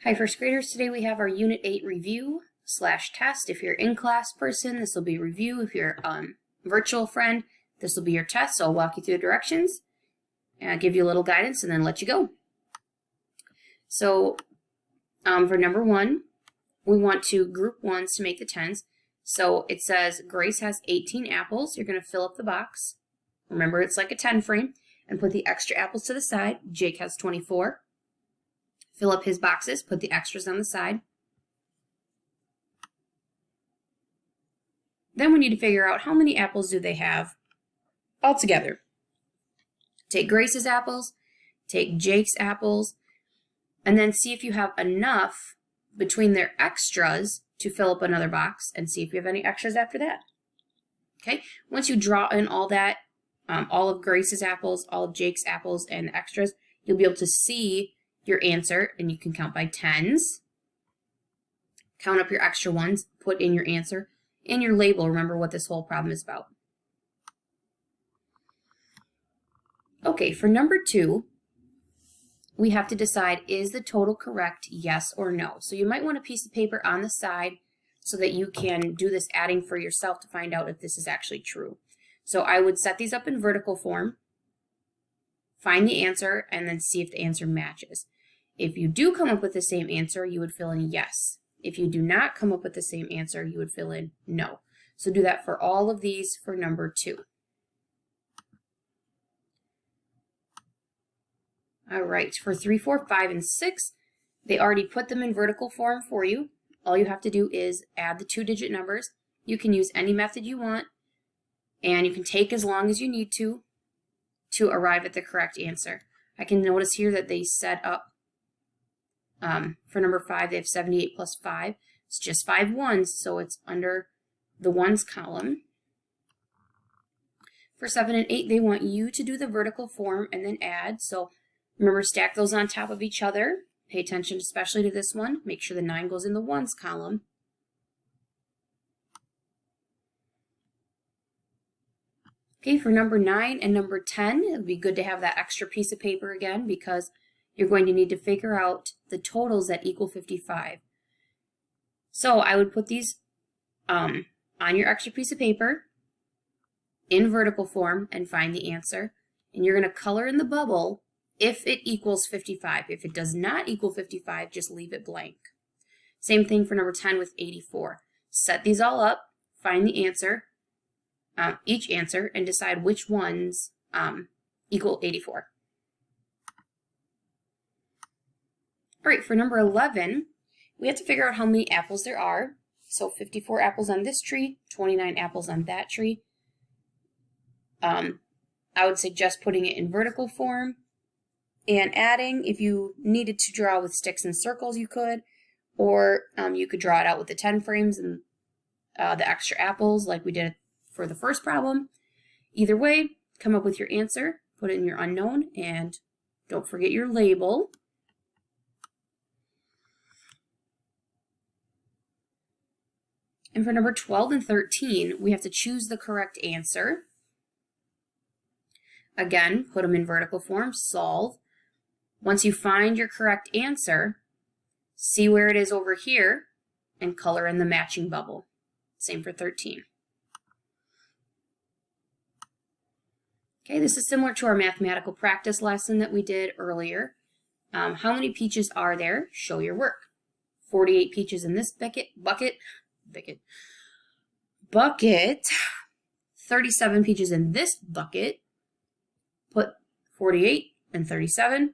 Hi, first graders. Today we have our Unit 8 review / test. If you're in-class person, this will be review. If you're virtual friend, this will be your test. So I'll walk you through the directions, and give you a little guidance, and then let you go. So for number 1, we want to group ones to make the tens. So it says Grace has 18 apples. You're going to fill up the box. Remember, it's like a 10 frame. And put the extra apples to the side. Jake has 24. Fill up his boxes, put the extras on the side. Then we need to figure out how many apples do they have altogether. Take Grace's apples, take Jake's apples, and then see if you have enough between their extras to fill up another box, and see if you have any extras after that. Okay, once you draw in all that, all of Grace's apples, all of Jake's apples, and extras, you'll be able to see your answer, and you can count by tens. Count up your extra ones, put in your answer, and your label. Remember what this whole problem is about. Okay, for number 2, we have to decide, is the total correct, yes or no? So you might want a piece of paper on the side so that you can do this adding for yourself to find out if this is actually true. So I would set these up in vertical form, find the answer, and then see if the answer matches. If you do come up with the same answer, you would fill in yes. If you do not come up with the same answer, you would fill in no. So do that for all of these for number 2. All right, for 3, 4, 5, and 6, they already put them in vertical form for you. All you have to do is add the 2-digit numbers. You can use any method you want, and you can take as long as you need to arrive at the correct answer. I can notice here that they set up, for number 5, they have 78 plus 5. It's just 5 ones, so it's under the ones column. For 7 and 8, they want you to do the vertical form and then add. So remember, stack those on top of each other. Pay attention especially to this one. Make sure the 9 goes in the ones column. Okay, for number 9 and number 10, it would be good to have that extra piece of paper again, because you're going to need to figure out the totals that equal 55. So I would put these on your extra piece of paper in vertical form and find the answer. And you're going to color in the bubble if it equals 55. If it does not equal 55, just leave it blank. Same thing for number 10 with 84. Set these all up, find the answer, each answer, and decide which ones equal 84. All right, for number 11, we have to figure out how many apples there are. So 54 apples on this tree, 29 apples on that tree. I would suggest putting it in vertical form and adding. If you needed to draw with sticks and circles, you could, or you could draw it out with the 10 frames and the extra apples like we did for the first problem. Either way, come up with your answer, put it in your unknown, and don't forget your label. And for number 12 and 13, we have to choose the correct answer. Again, put them in vertical form, solve. Once you find your correct answer, see where it is over here and color in the matching bubble. Same for 13. Okay, this is similar to our mathematical practice lesson that we did earlier. How many peaches are there? Show your work. 48 peaches in this bucket. 37 peaches in this bucket. Put 48 and 37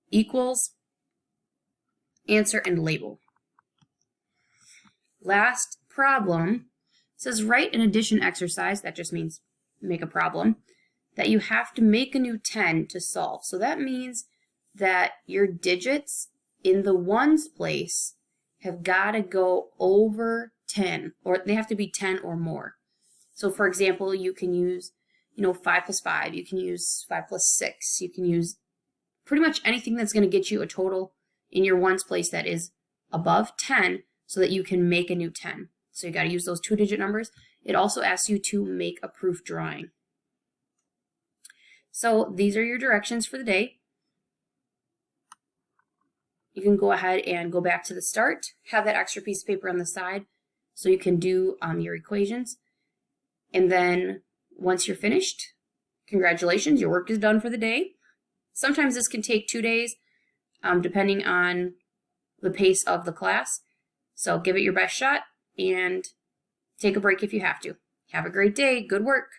equals answer and label. Last problem says write an addition exercise. That just means make a problem that you have to make a new 10 to solve. So that means that your digits in the ones place have got to go over 10, or they have to be 10 or more. So for example, you can use 5 plus 5, you can use 5 plus 6, you can use pretty much anything that's going to get you a total in your ones place that is above 10 so that you can make a new 10. So you got to use those 2-digit numbers. It also asks you to make a proof drawing. So these are your directions for the day. you can go ahead and go back to the start, have that extra piece of paper on the side so you can do your equations. And then once you're finished, congratulations, your work is done for the day. Sometimes this can take 2 days, depending on the pace of the class. So give it your best shot and take a break if you have to. Have a great day. Good work.